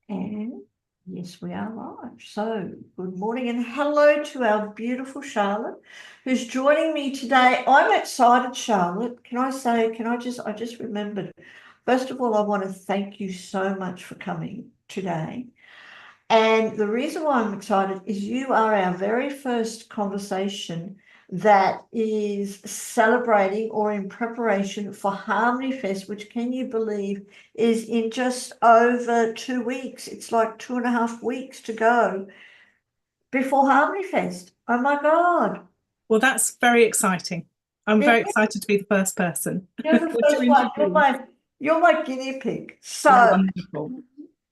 And yes, we are live. So good morning and hello to our beautiful Charlotte, who's joining me today. I'm excited, Charlotte. I just remembered, first of all, I want to thank you so much for coming today. And the reason why I'm excited is you are our very first conversation that is celebrating or in preparation for Harmony Fest, which, can you believe, is in just over 2 weeks. It's like 2.5 weeks to go before Harmony Fest. Oh my God. Well, that's very exciting. I'm Yeah, very excited to be the first person you're the to first one. introduce. You're my guinea pig. You're So wonderful.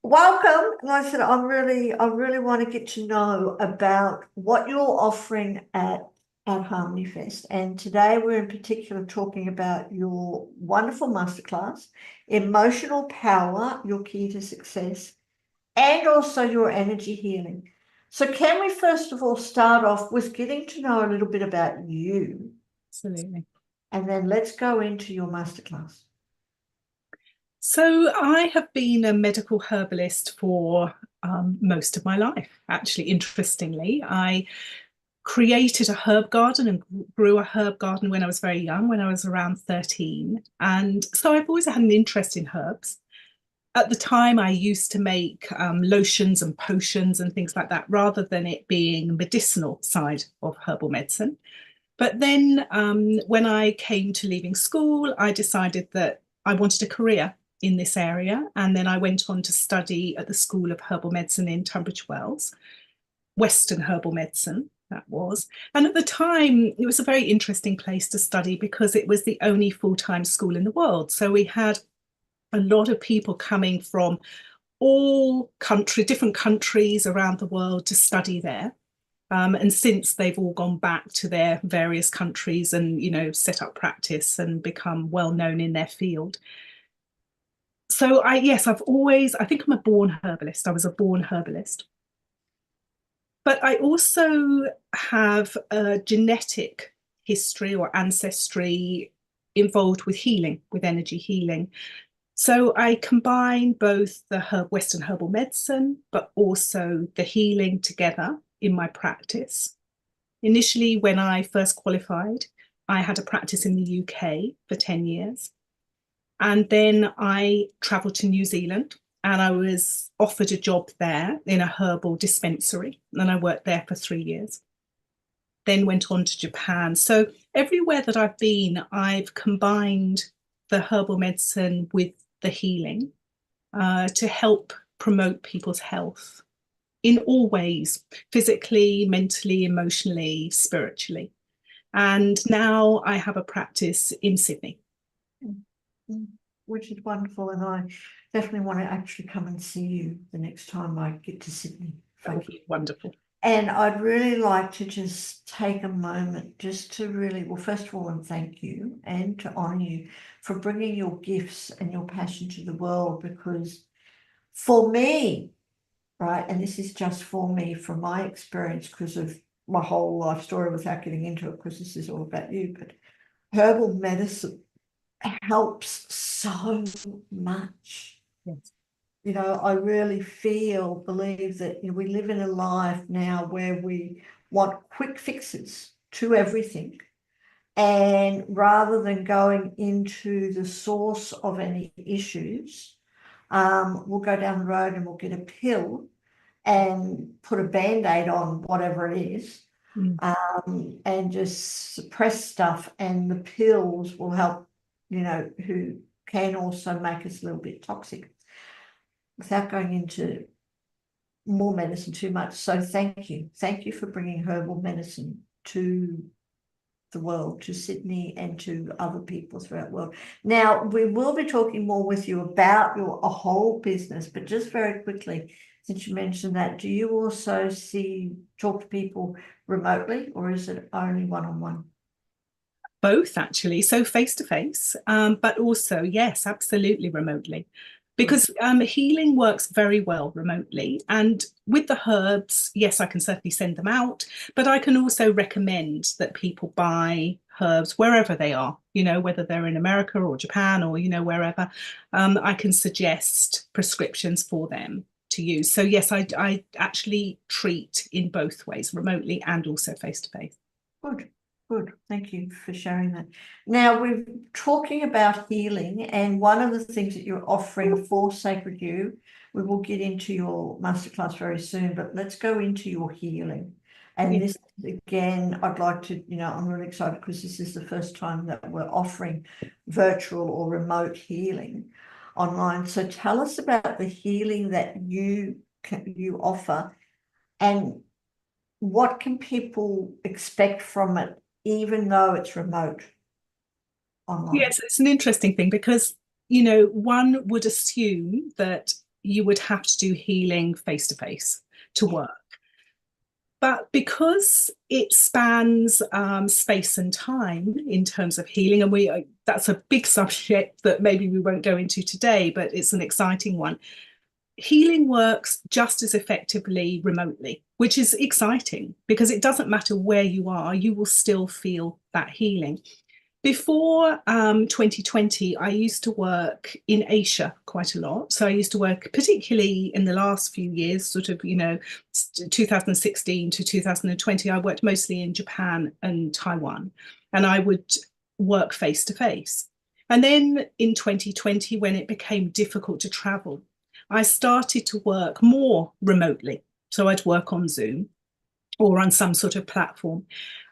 welcome. And I said, I really want to get to know about what you're offering at Harmony Fest. And today we're in particular talking about your wonderful masterclass, Emotional Power, Your Key to Success, and also your energy healing. So can we first of all start off with getting to know a little bit about you, Absolutely. and then let's go into your masterclass. So I have been a medical herbalist for most of my life, actually, interestingly. I created a herb garden and grew a herb garden when I was very young, when I was around 13. And so I've always had an interest in herbs. At the time, I used to make lotions and potions and things like that, rather than it being the medicinal side of herbal medicine. But then when I came to leaving school, I decided that I wanted a career in this area. And then I went on to study at the School of Herbal Medicine in Tunbridge Wells, Western Herbal Medicine, that was. And at the time, it was a very interesting place to study because it was the only full-time school in the world. So we had a lot of people coming from different countries around the world to study there. And since they've all gone back to their various countries and, set up practice and become well known in their field. So I think I'm a born herbalist. I was a born herbalist. But I also have a genetic history or ancestry involved with healing, with energy healing. So I combine both the Western herbal medicine, but also the healing together in my practice. Initially, when I first qualified, I had a practice in the UK for 10 years. And then I traveled to New Zealand and I was offered a job there in a herbal dispensary. And I worked there for 3 years. Then went on to Japan. So everywhere that I've been, I've combined the herbal medicine with the healing to help promote people's health in all ways, physically, mentally, emotionally, spiritually. And now I have a practice in Sydney. Which is wonderful, and I definitely want to actually come and see you the next time I get to Sydney. That would be wonderful. And I'd really like to just take a moment just to really, well, first of all, and thank you and to honor you for bringing your gifts and your passion to the world, because for me, right, and this is just for me, from my experience, because of my whole life story without getting into it, because this is all about you, but herbal medicine helps so much. Yes. I really believe that we live in a life now where we want quick fixes to everything. And rather than going into the source of any issues, we'll go down the road and we'll get a pill and put a Band-Aid on whatever it is, and just suppress stuff. And the pills will help, who can also make us a little bit toxic without going into more medicine too much. So thank you. Thank you for bringing herbal medicine to the world, to Sydney and to other people throughout the world. Now, we will be talking more with you about your whole business, but just very quickly, since you mentioned that, do you also talk to people remotely, or is it only one-on-one? Both, actually. So face to face, but also, yes, absolutely remotely. Because healing works very well remotely. And with the herbs, yes, I can certainly send them out, but I can also recommend that people buy herbs wherever they are, whether they're in America or Japan or, wherever. I can suggest prescriptions for them to use. So yes, I actually treat in both ways, remotely and also face to face. Good, good. Thank you for sharing that. Now, we're talking about healing, and one of the things that you're offering for SacredU, we will get into your masterclass very soon, but let's go into your healing. And this, again, I'd like to, I'm really excited because this is the first time that we're offering virtual or remote healing online. So tell us about the healing that you offer, and what can people expect from it, even though it's remote online? Yes, it's an interesting thing because, one would assume that you would have to do healing face to face to work. But because it spans space and time in terms of healing, and that's a big subject that maybe we won't go into today, but it's an exciting one. Healing works just as effectively remotely, which is exciting because it doesn't matter where you are, you will still feel that healing. Before 2020, I used to work in Asia quite a lot. So I used to work, particularly in the last few years, sort of, 2016 to 2020, I worked mostly in Japan and Taiwan, and I would work face to face. And then in 2020, when it became difficult to travel, I started to work more remotely. So I'd work on Zoom or on some sort of platform.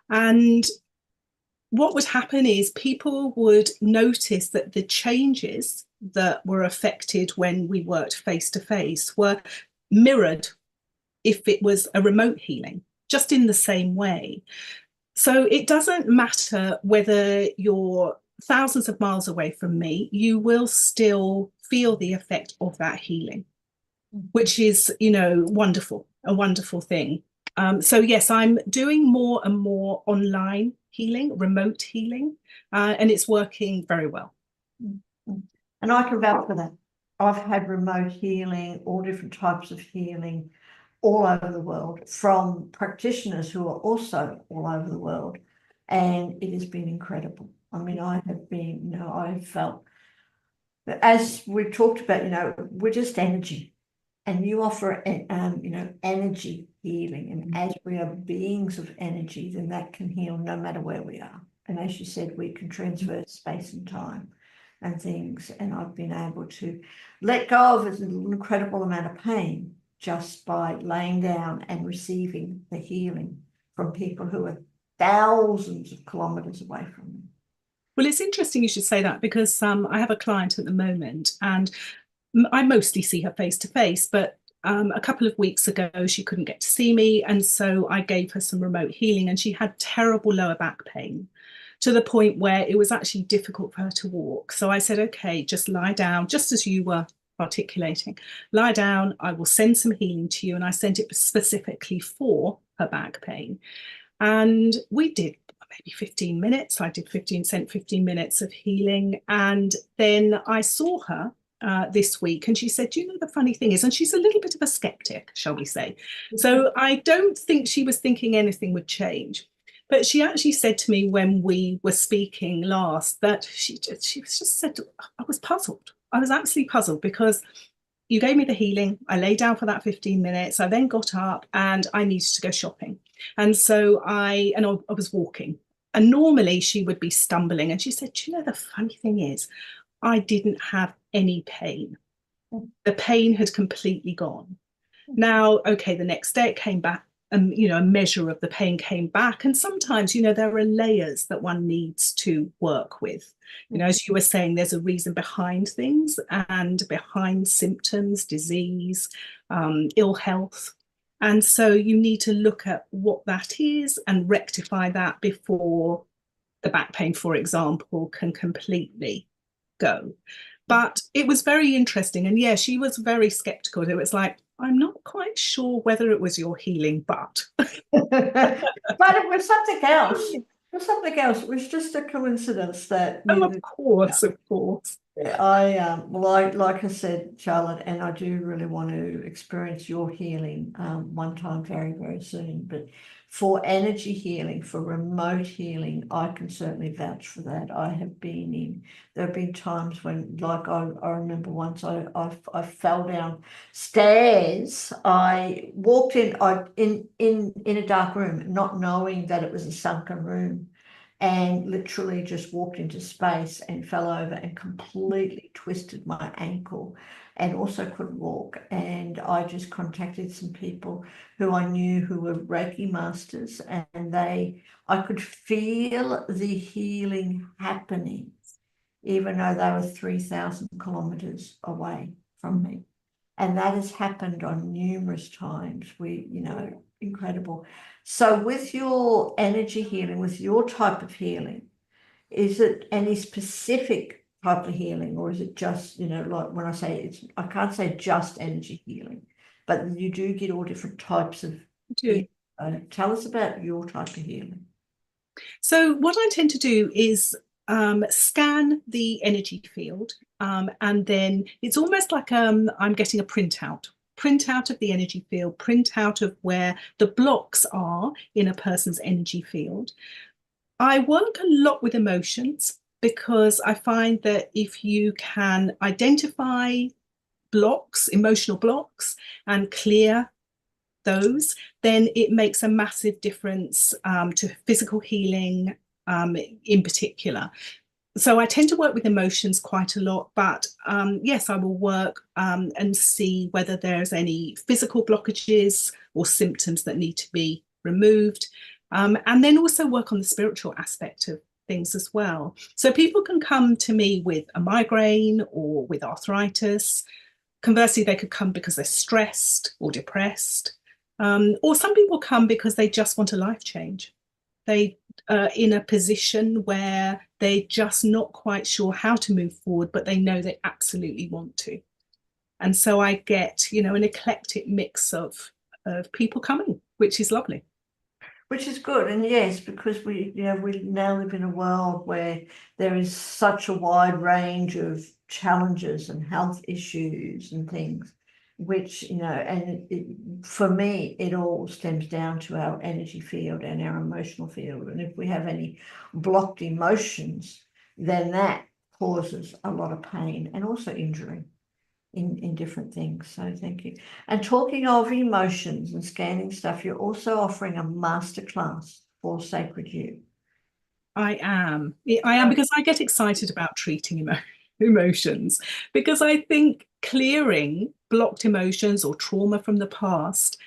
And what would happen is people would notice that the changes that were affected when we worked face to face were mirrored if it was a remote healing, just in the same way. So it doesn't matter whether you're thousands of miles away from me, you will still feel the effect of that healing, which is, wonderful, a wonderful thing. So yes, I'm doing more and more online healing, remote healing, and it's working very well. And I can vouch for that. I've had remote healing, all different types of healing all over the world from practitioners who are also all over the world. And it has been incredible. I mean, I have been, I've felt, as we've talked about, we're just energy. And you offer, energy healing. And as we are beings of energy, then that can heal no matter where we are. And as you said, we can transfer space and time and things. And I've been able to let go of an incredible amount of pain just by laying down and receiving the healing from people who are thousands of kilometers away from me. Well, it's interesting you should say that because I have a client at the moment, and I mostly see her face to face, but a couple of weeks ago, she couldn't get to see me. And so I gave her some remote healing, and she had terrible lower back pain to the point where it was actually difficult for her to walk. So I said, okay, just lie down, just as you were articulating, lie down, I will send some healing to you. And I sent it specifically for her back pain. And we did maybe 15 minutes. I did 15 minutes of healing. And then I saw her this week, and she said, do you know, the funny thing is, and she's a little bit of a skeptic, shall we say. So I don't think she was thinking anything would change. But she actually said to me when we were speaking last that she just said, I was puzzled. I was absolutely puzzled because you gave me the healing. I lay down for that 15 minutes. I then got up and I needed to go shopping. And so I was walking. And normally she would be stumbling. And she said, you know, the funny thing is, I didn't have any pain. The pain had completely gone. Now, okay, the next day it came back, and a measure of the pain came back. And sometimes, there are layers that one needs to work with. As you were saying, there's a reason behind things and behind symptoms, disease, ill health. And so you need to look at what that is and rectify that before the back pain, for example, can completely go. But it was very interesting. And yeah, she was very skeptical. It was like, I'm not quite sure whether it was your healing, but. But it was something else. It was something else. It was just a coincidence that. Oh, of course, of course. Like I said, Charlotte, and I do really want to experience your healing one time very, very soon. But for energy healing, for remote healing, I can certainly vouch for that. There have been times when, like I remember once I fell down stairs. I walked in a dark room, not knowing that it was a sunken room, and literally just walked into space and fell over and completely twisted my ankle and also couldn't walk. And I just contacted some people who I knew who were Reiki masters, and I could feel the healing happening, even though they were 3,000 kilometers away from me. And that has happened on numerous times. Incredible. So with your energy healing, with your type of healing, is it any specific type of healing, or is it just, like when I say I can't say just energy healing, but you do get all different types of healing. Tell us about your type of healing. So what I tend to do is scan the energy field, and then it's almost like I'm getting a printout of the energy field, printout of where the blocks are in a person's energy field. I work a lot with emotions because I find that if you can identify blocks, emotional blocks, and clear those, then it makes a massive difference to physical healing in particular. So I tend to work with emotions quite a lot, but yes, I will work and see whether there's any physical blockages or symptoms that need to be removed. And then also work on the spiritual aspect of things as well. So people can come to me with a migraine or with arthritis. Conversely, they could come because they're stressed or depressed. Or some people come because they just want a life change. They are in a position where they're just not quite sure how to move forward, but they know they absolutely want to. And so I get, an eclectic mix of people coming, which is lovely. Which is good, and yes, because we now live in a world where there is such a wide range of challenges and health issues and things, which for me, it all stems down to our energy field and our emotional field. And if we have any blocked emotions, then that causes a lot of pain and also injury in different things. So thank you. And talking of emotions and scanning stuff, you're also offering a masterclass for SacredU. I am because I get excited about treating emotions, because I think clearing blocked emotions or trauma from the past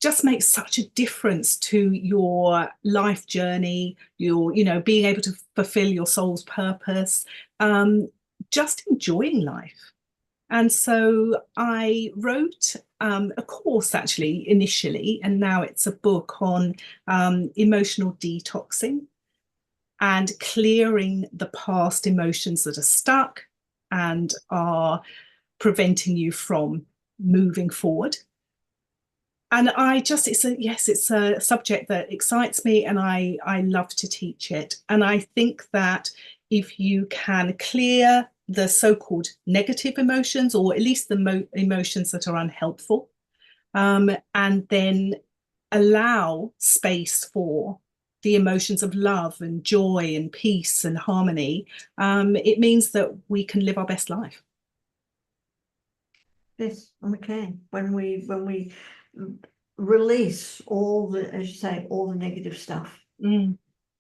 just makes such a difference to your life journey, your being able to fulfill your soul's purpose, just enjoying life. And so I wrote a course actually initially, and now it's a book on emotional detoxing and clearing the past emotions that are stuck and are preventing you from moving forward. And it's a subject that excites me, and I love to teach it. And I think that if you can clear the so-called negative emotions, or at least the emotions that are unhelpful, and then allow space for the emotions of love and joy and peace and harmony, it means that we can live our best life. Yes, we can. When we release all the, as you say, all the negative stuff.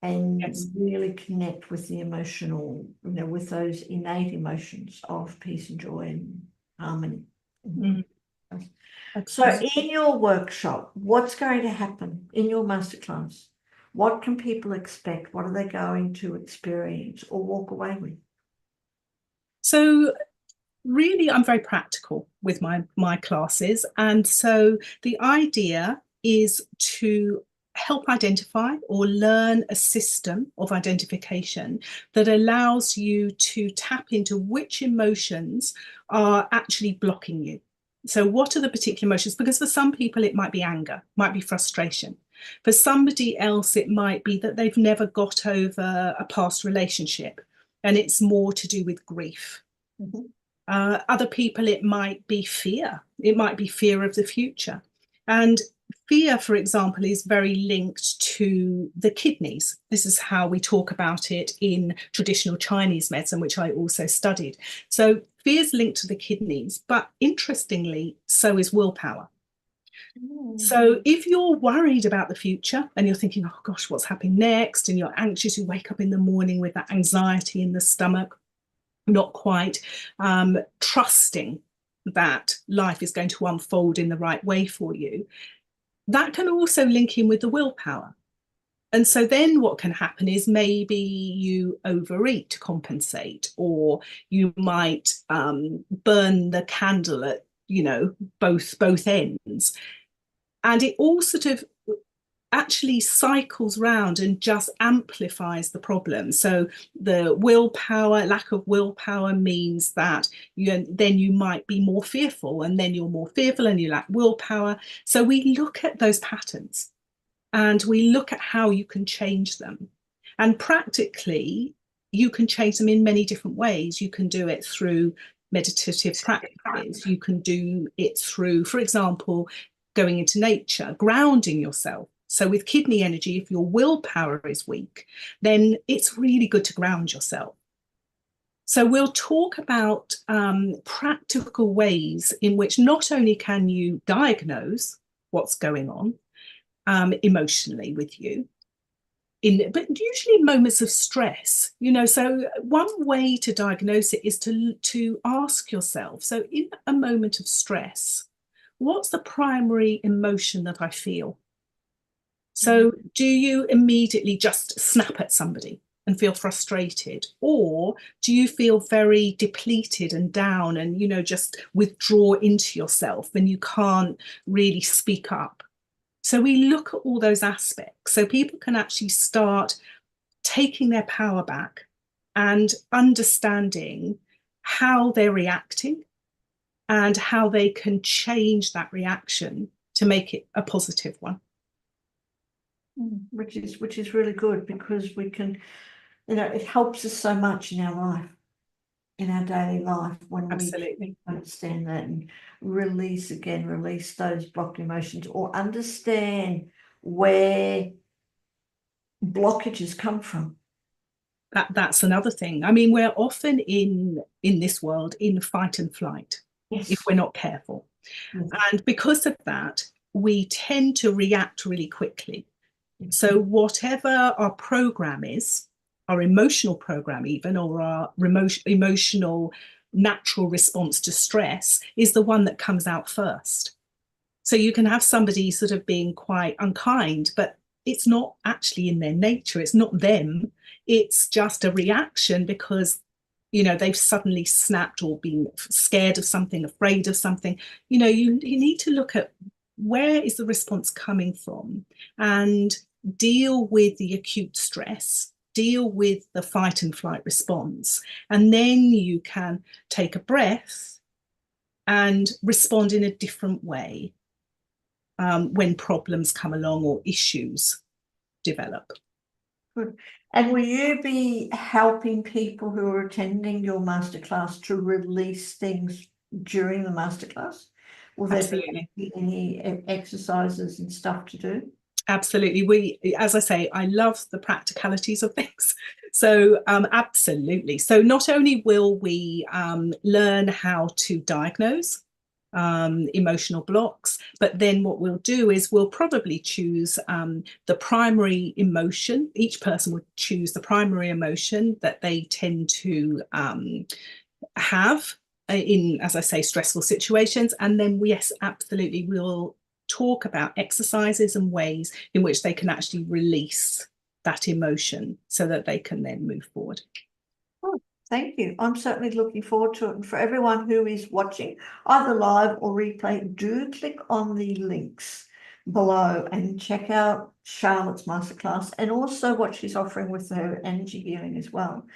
And yes. really connect with the emotional, with those innate emotions of peace and joy and harmony. So in your workshop, what's going to happen in your masterclass? What can people expect? What are they going to experience or walk away with? So really, I'm very practical with my classes. And so the idea is to help identify or learn a system of identification that allows you to tap into which emotions are actually blocking you. So what are the particular emotions? Because for some people, it might be anger, might be frustration. For somebody else, it might be that they've never got over a past relationship, and it's more to do with grief. Other people, it might be fear. It might be fear of the future. And fear, for example, is very linked to the kidneys. This is how we talk about it in traditional Chinese medicine, which I also studied. So fear is linked to the kidneys, but interestingly, so is willpower. So if you're worried about the future and you're thinking, oh gosh, what's happening next? And you're anxious, you wake up in the morning with that anxiety in the stomach, not quite trusting that life is going to unfold in the right way for you, that can also link in with the willpower. And so then what can happen is maybe you overeat to compensate, or you might burn the candle at, both ends. And it all sort of actually cycles round and just amplifies the problem. So the lack of willpower means that then you might be more fearful, and then you're more fearful and you lack willpower. So we look at those patterns and we look at how you can change them. And practically, you can change them in many different ways. You can do it through meditative practices. You can do it through, for example, going into nature, grounding yourself. So with kidney energy, if your willpower is weak, then it's really good to ground yourself. So we'll talk about practical ways in which not only can you diagnose what's going on emotionally with you, but usually in moments of stress, so one way to diagnose it is to ask yourself, so in a moment of stress, what's the primary emotion that I feel? So do you immediately just snap at somebody and feel frustrated? Or do you feel very depleted and down and, just withdraw into yourself and you can't really speak up? So we look at all those aspects so people can actually start taking their power back and understanding how they're reacting and how they can change that reaction to make it a positive one. Which is really good, because we can, it helps us so much in our life, in our daily life, when Absolutely. we understand that and release those blocked emotions, or understand where blockages come from. That's another thing. I mean, we're often in this world in fight and flight. Yes. If we're not careful. Yes. And because of that, we tend to react really quickly. Yes. So whatever our program is, our emotional program even, or our emotional natural response to stress, is the one that comes out first. So you can have somebody sort of being quite unkind, but it's not actually in their nature. It's not them. It's just a reaction because, they've suddenly snapped or been scared of something, afraid of something. You need to look at where is the response coming from and deal with the acute stress, deal with the fight and flight response. And then you can take a breath and respond in a different way when problems come along or issues develop. Good. And will you be helping people who are attending your masterclass to release things during the masterclass? Will there be any exercises and stuff to do? Absolutely. As I say, I love the practicalities of things. So absolutely. So not only will we learn how to diagnose emotional blocks, but then what we'll do is we'll probably choose the primary emotion. Each person would choose the primary emotion that they tend to have in, as I say, stressful situations. And then, yes, absolutely, we'll talk about exercises and ways in which they can actually release that emotion so that they can then move forward. Oh, thank you. I'm certainly looking forward to it. And for everyone who is watching, either live or replay, do click on the links below and check out Charlotte's masterclass, and also what she's offering with her energy healing as well.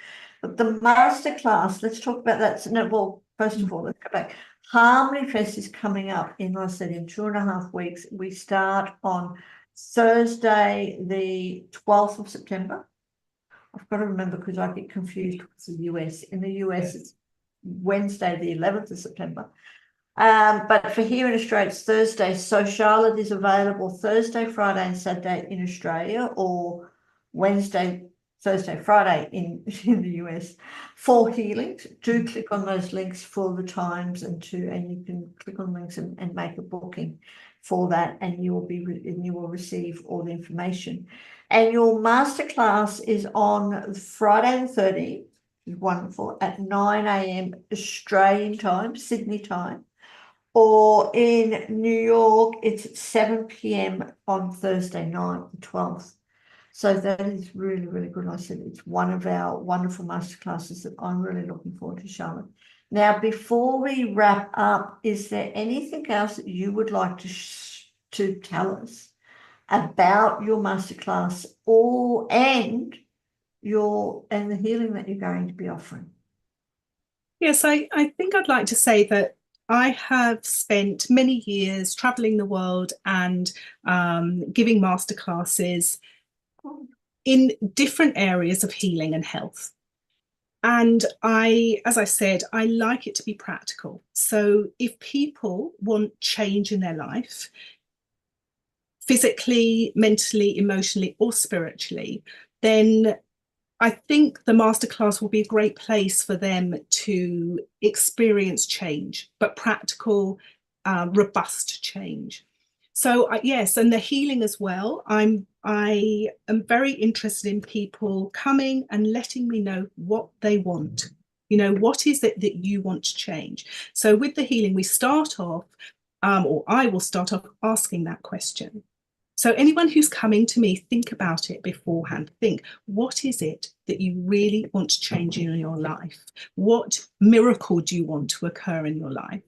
But the masterclass, let's talk about that. No, well, first of all, let's go back. Harmony Fest is coming up in, like I said, in 2.5 weeks. We start on Thursday, the 12th of September. I've got to remember because I get confused with the US. In the US, it's Wednesday, the 11th of September. But for here in Australia, it's Thursday. So Charlotte is available Thursday, Friday, and Saturday in Australia, or Wednesday, Thursday, Friday in the US for healings. Do click on those links for the times and you can click on links and make a booking for that, and you will receive all the information. And your masterclass is on Friday the 13th. Wonderful, at 9 a.m. Australian time, Sydney time. Or in New York, it's at 7 p.m. on Thursday night, the 12th. So that is really, really good. I said it's one of our wonderful masterclasses that I'm really looking forward to, Charlotte. Now, before we wrap up, is there anything else that you would like to tell us about your masterclass and the healing that you're going to be offering? Yes, I think I'd like to say that I have spent many years traveling the world and giving masterclasses in different areas of healing and health. And as I said, I like it to be practical. So if people want change in their life, physically, mentally, emotionally, or spiritually, then I think the masterclass will be a great place for them to experience change, but practical, robust change. So yes, and the healing as well. I am very interested in people coming and letting me know what they want. You know, what is it that you want to change? So with the healing, we start off, or I will start off asking that question. So anyone who's coming to me, think about it beforehand. Think, what is it that you really want to change in your life? What miracle do you want to occur in your life?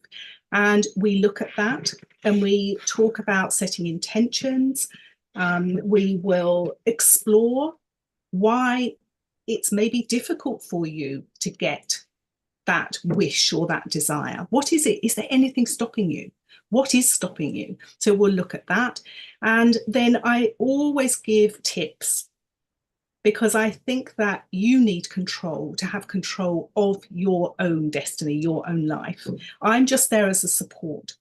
And we look at that and we talk about setting intentions. We will explore why it's maybe difficult for you to get that wish or that desire. What is it? Is there anything stopping you? What is stopping you? So we'll look at that. And then I always give tips because I think that you need control to have control of your own destiny, your own life. I'm just there as a support.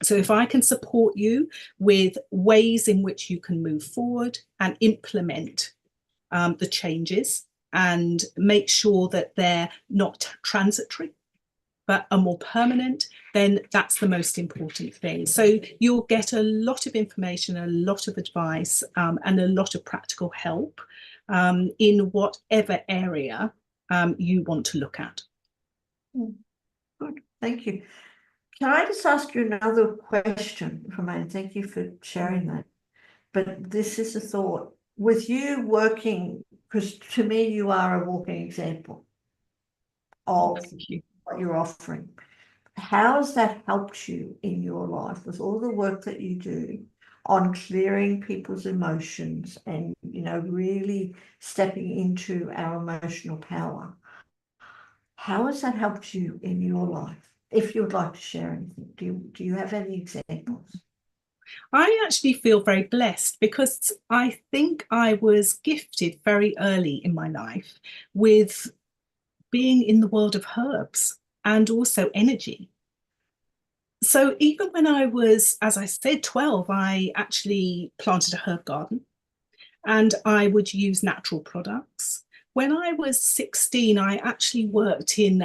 So if I can support you with ways in which you can move forward and implement the changes and make sure that they're not transitory, but are more permanent, then that's the most important thing. So you'll get a lot of information, a lot of advice, and a lot of practical help in whatever area you want to look at. Good, thank you. Can I just ask you another question, Romain? Thank you for sharing that. But this is a thought. With you working, because to me, you are a walking example of what you're offering. How has that helped you in your life with all the work that you do on clearing people's emotions and, really stepping into our emotional power? How has that helped you in your life? If you'd like to share anything, do you have any examples? I actually feel very blessed because I think I was gifted very early in my life with being in the world of herbs and also energy. So even when I was, as I said, 12, I actually planted a herb garden and I would use natural products. When I was 16, I actually worked in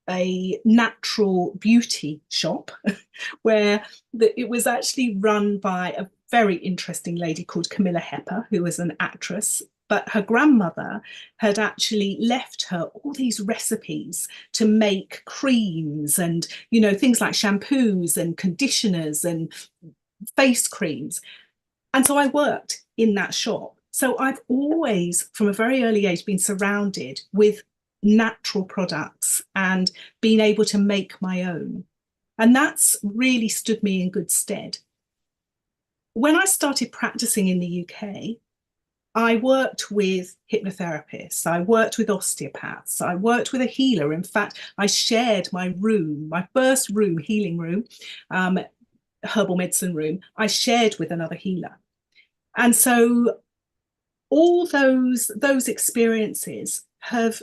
a natural beauty shop where it was actually run by a very interesting lady called Camilla Hepper, who was an actress. But her grandmother had actually left her all these recipes to make creams and, things like shampoos and conditioners and face creams. And so I worked in that shop. So I've always, from a very early age, been surrounded with natural products and being able to make my own. And that's really stood me in good stead. When I started practicing in the UK, I worked with hypnotherapists, I worked with osteopaths, I worked with a healer. In fact, I shared my room, my first room, healing room, herbal medicine room, I shared with another healer. And so all those experiences have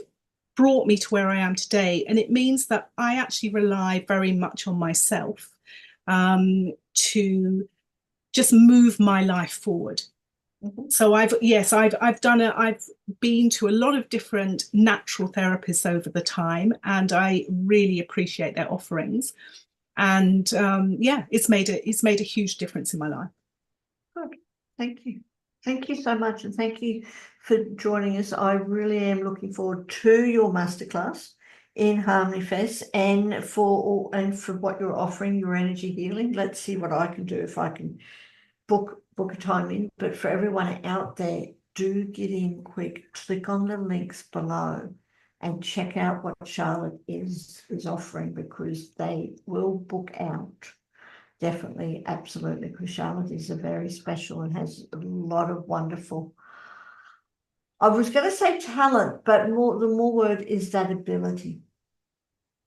brought me to where I am today. And it means that I actually rely very much on myself to just move my life forward. So I've been to a lot of different natural therapists over the time, and I really appreciate their offerings. And it's made a huge difference in my life. Good. Thank you so much, and thank you for joining us. I really am looking forward to your masterclass in Harmony Fest, and for what you're offering, your energy healing. Let's see what I can do, if I can book a time in. But for everyone out there, do get in quick. Click on the links below and check out what Charlotte is offering, because they will book out. Definitely, absolutely, because Charlotte is a very special and has a lot of wonderful, I was going to say talent, but the more word is that ability.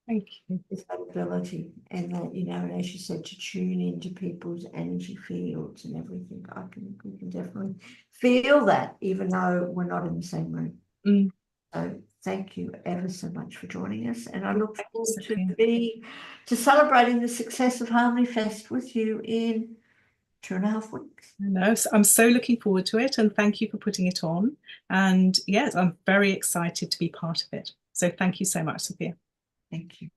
Thank you. Is that ability, and that, and as you said, to tune into people's energy fields and everything. We can definitely feel that, even though we're not in the same room. So thank you ever so much for joining us, and I look forward to celebrating the success of Harmony Fest with you in 2.5 weeks. No, I'm so looking forward to it, and thank you for putting it on. And yes, I'm very excited to be part of it. So thank you so much, Sophia. Thank you.